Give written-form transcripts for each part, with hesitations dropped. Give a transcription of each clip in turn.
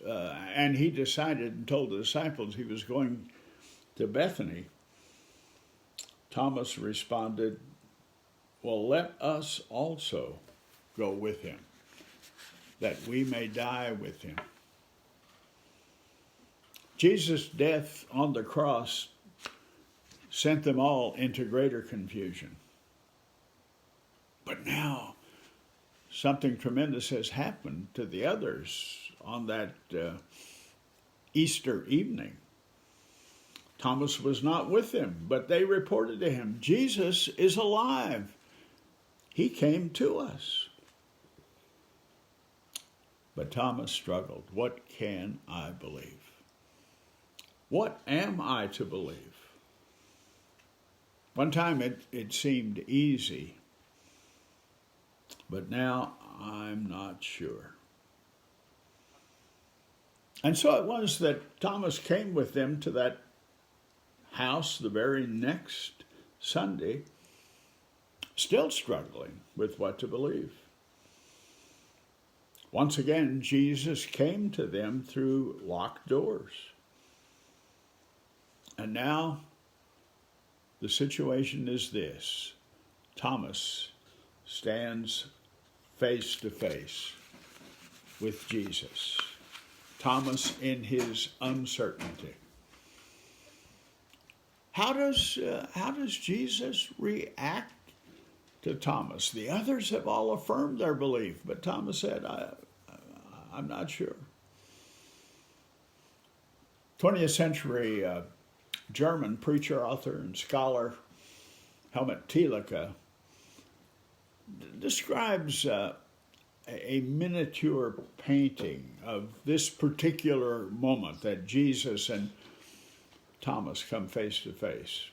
and he decided and told the disciples he was going to Bethany, Thomas responded, "Well, let us also go with him, that we may die with him." Jesus' death on the cross sent them all into greater confusion. But now, something tremendous has happened to the others on that Easter evening. Thomas was not with them, but they reported to him, "Jesus is alive. He came to us." But Thomas struggled. What can I believe? What am I to believe? One time it seemed easy, but now I'm not sure. And so it was that Thomas came with them to that house the very next Sunday, still struggling with what to believe. Once again, Jesus came to them through locked doors. And now the situation is this: Thomas stands face to face with Jesus. Thomas in his uncertainty. How does Jesus react to Thomas? The others have all affirmed their belief, but Thomas said, I'm not sure. 20th century German preacher, author, and scholar Helmut Thielicke describes a miniature painting of this particular moment that Jesus and Thomas come face to face.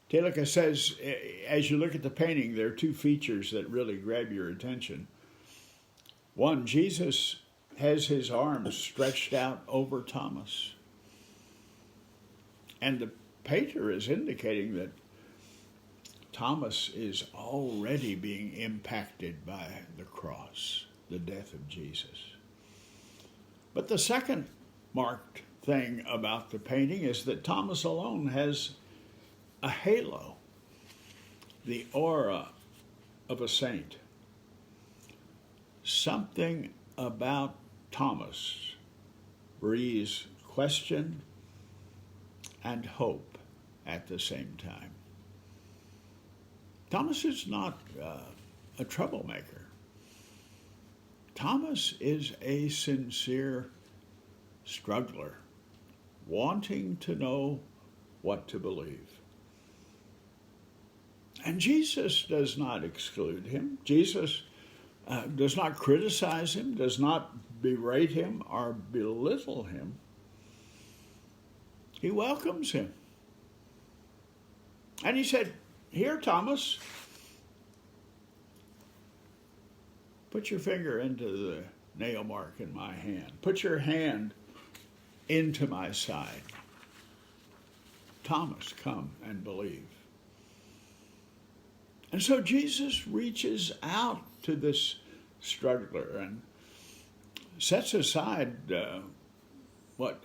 Thielicke says, as you look at the painting, there are two features that really grab your attention. One, Jesus has his arms stretched out over Thomas. And the painter is indicating that Thomas is already being impacted by the cross, the death of Jesus. But the second marked thing about the painting is that Thomas alone has a halo, the aura of a saint. Something about Thomas breathes question and hope at the same time. Thomas is not a troublemaker. Thomas is a sincere struggler, wanting to know what to believe. And Jesus does not exclude him. Jesus does not criticize him, does not berate him or belittle him. He welcomes him. And he said, "Here, Thomas, put your finger into the nail mark in my hand. Put your hand into my side. Thomas, come and believe." And so Jesus reaches out to this struggler and sets aside what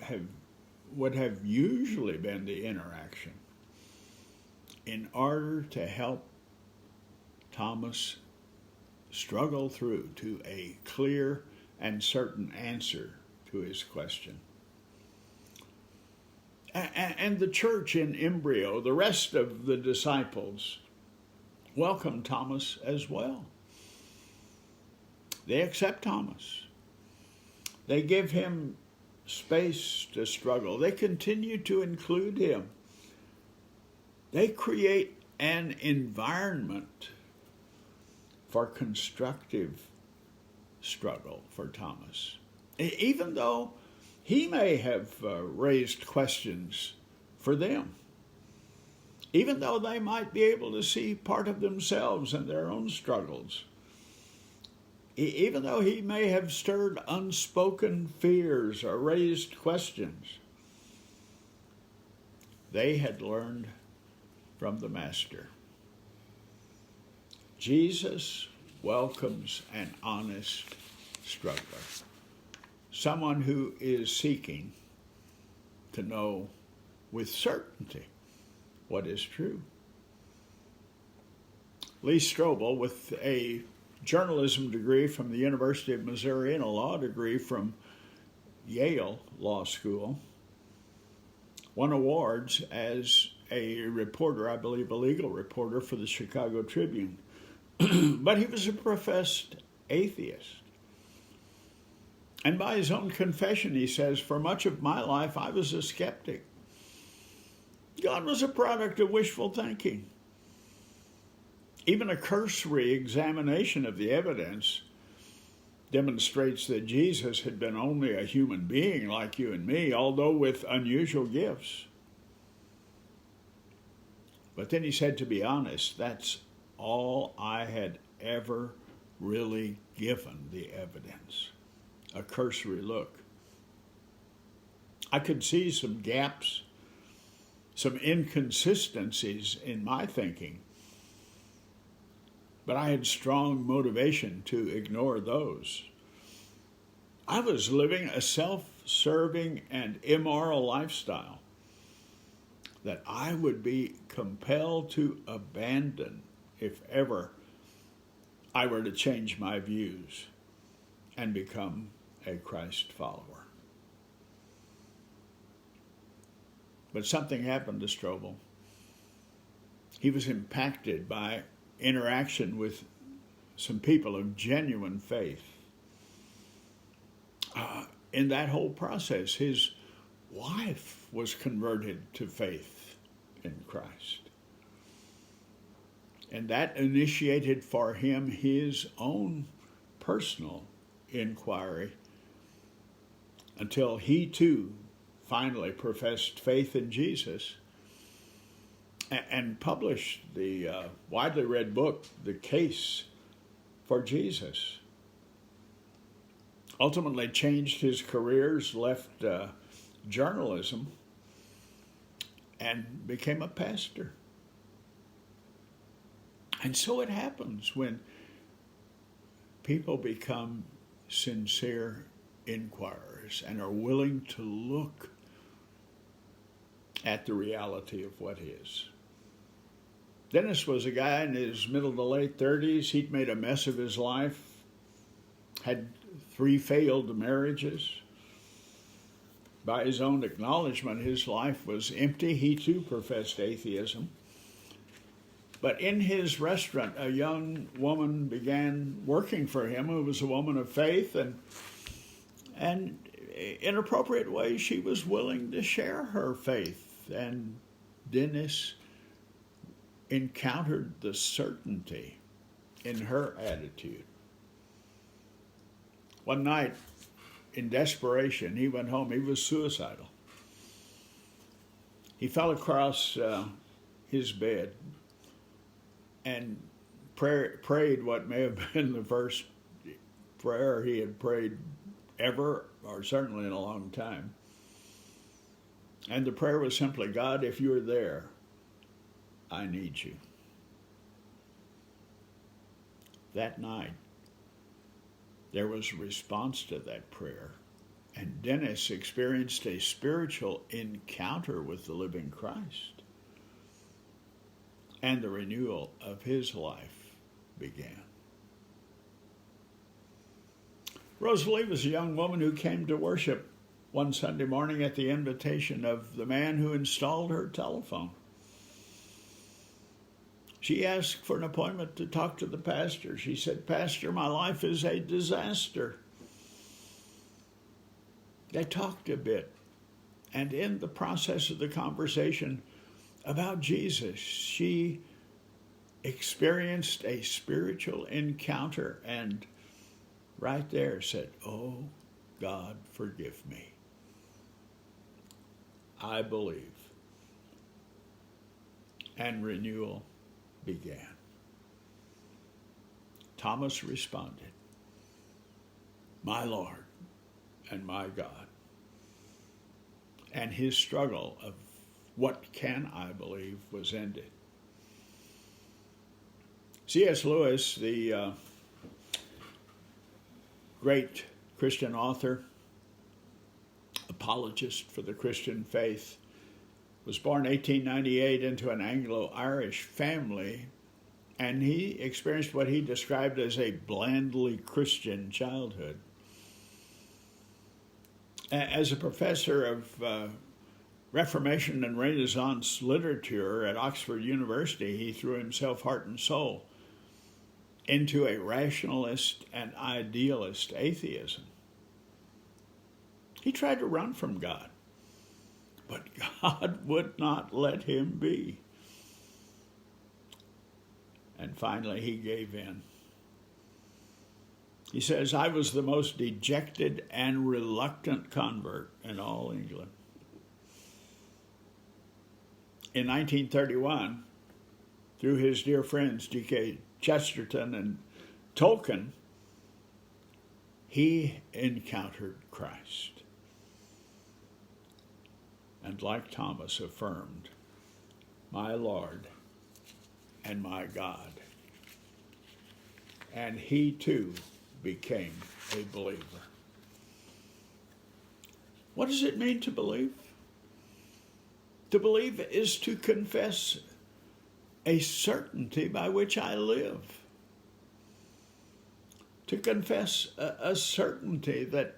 would have usually been the interaction in order to help Thomas struggle through to a clear and certain answer to his question. And the church in embryo, the rest of the disciples, welcome Thomas as well. They accept Thomas. They give him space to struggle. They continue to include him. They create an environment for constructive struggle for Thomas. Even though he may have raised questions for them. Even though they might be able to see part of themselves and their own struggles. Even though he may have stirred unspoken fears or raised questions. They had learned from the Master. Jesus welcomes an honest struggler. someone who is seeking to know with certainty what is true. Lee Strobel, with a journalism degree from the University of Missouri and a law degree from Yale Law School, won awards as a reporter, I believe a legal reporter for the Chicago Tribune. But he was a professed atheist. And by his own confession, he says, for much of my life, I was a skeptic. God was a product of wishful thinking. Even a cursory examination of the evidence demonstrates that Jesus had been only a human being like you and me, although with unusual gifts. But then he said, to be honest, that's all I had ever really given the evidence. A cursory look. I could see some gaps, some inconsistencies in my thinking, but I had strong motivation to ignore those. I was living a self-serving and immoral lifestyle that I would be compelled to abandon if ever I were to change my views and become a Christ follower. But something happened to Strobel. He was impacted by interaction with some people of genuine faith. In that whole process, his wife was converted to faith in Christ. And that initiated for him his own personal inquiry until he too finally professed faith in Jesus and published the widely read book, The Case for Jesus. Ultimately changed his careers, left journalism, and became a pastor. And so it happens when people become sincere inquirers and are willing to look at the reality of what is. Dennis was a guy in his middle to late 30s. He'd made a mess of his life, had 3 failed marriages. By his own acknowledgement, his life was empty. He too professed atheism. But in his restaurant, a young woman began working for him who was a woman of faith, and in appropriate ways she was willing to share her faith. And Dennis encountered the certainty in her attitude. One night, in desperation, he went home. He was suicidal. He fell across his bed and prayed what may have been the first prayer he had prayed ever, or certainly in a long time. And the prayer was simply, God, if you're there, I need you. That night, there was a response to that prayer, and Dennis experienced a spiritual encounter with the living Christ, and the renewal of his life began. Rosalie was a young woman who came to worship one Sunday morning at the invitation of the man who installed her telephone. She asked for an appointment to talk to the pastor. She said, Pastor, my life is a disaster. They talked a bit, and in the process of the conversation about Jesus, she experienced a spiritual encounter and right there said, oh, God, forgive me. I believe. And renewal began. Thomas responded, my Lord and my God. And his struggle of what can I believe was ended. C.S. Lewis, the great Christian author, apologist for the Christian faith, was born 1898 into an Anglo-Irish family, and he experienced what he described as a blandly Christian childhood. As a professor of Reformation and Renaissance literature at Oxford University, he threw himself heart and soul into a rationalist and idealist atheism. He tried to run from God, but God would not let him be. And finally, he gave in. He says, I was the most dejected and reluctant convert in all England. In 1931, through his dear friends G.K. Chesterton and Tolkien, he encountered Christ. And like Thomas affirmed, my Lord and my God. And he too became a believer. What does it mean to believe? To believe is to confess a certainty by which I live. To confess a certainty that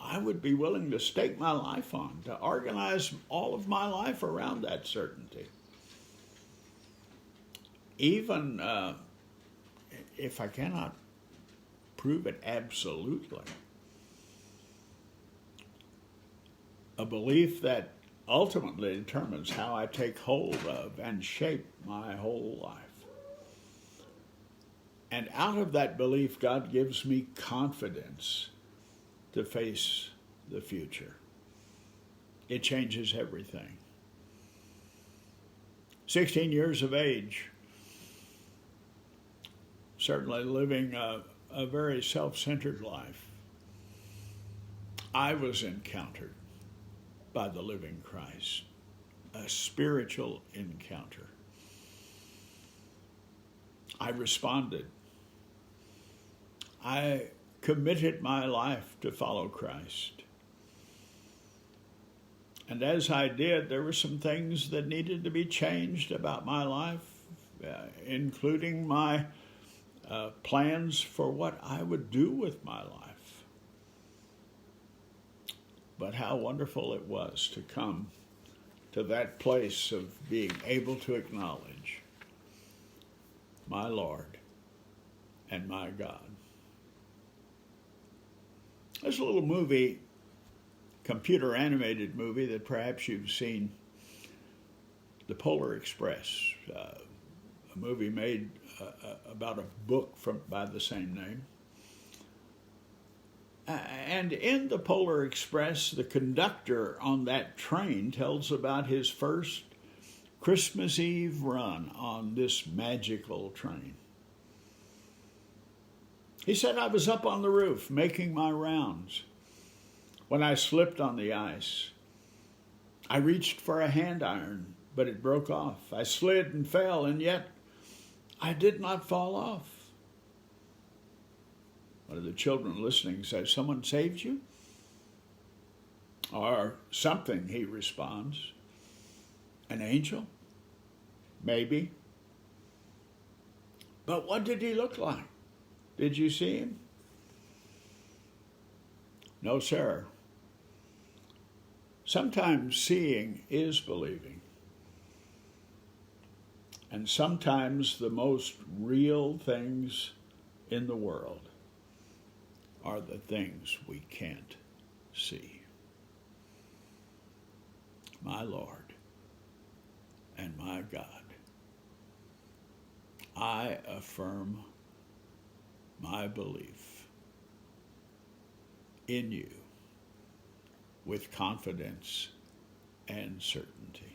I would be willing to stake my life on, to organize all of my life around that certainty. Even if I cannot prove it absolutely. A belief that ultimately determines how I take hold of and shape my whole life. And out of that belief, God gives me confidence to face the future. It changes everything. 16 years of age, certainly living a very self-centered life, I was encountered by the living Christ, a spiritual encounter. I responded. I committed my life to follow Christ. And as I did, there were some things that needed to be changed about my life, including my plans for what I would do with my life. But how wonderful it was to come to that place of being able to acknowledge my Lord and my God. There's a little movie, computer animated movie that perhaps you've seen, The Polar Express, a movie made about a book by the same name. And in the Polar Express, the conductor on that train tells about his first Christmas Eve run on this magical train. He said, I was up on the roof making my rounds when I slipped on the ice. I reached for a hand iron, but it broke off. I slid and fell, and yet I did not fall off. One of the children listening says, someone saved you? Or something, he responds. An angel? Maybe. But what did he look like? Did you see him? No, sir. Sometimes seeing is believing. And sometimes the most real things in the world are the things we can't see. My Lord and my God, I affirm my belief in you with confidence and certainty.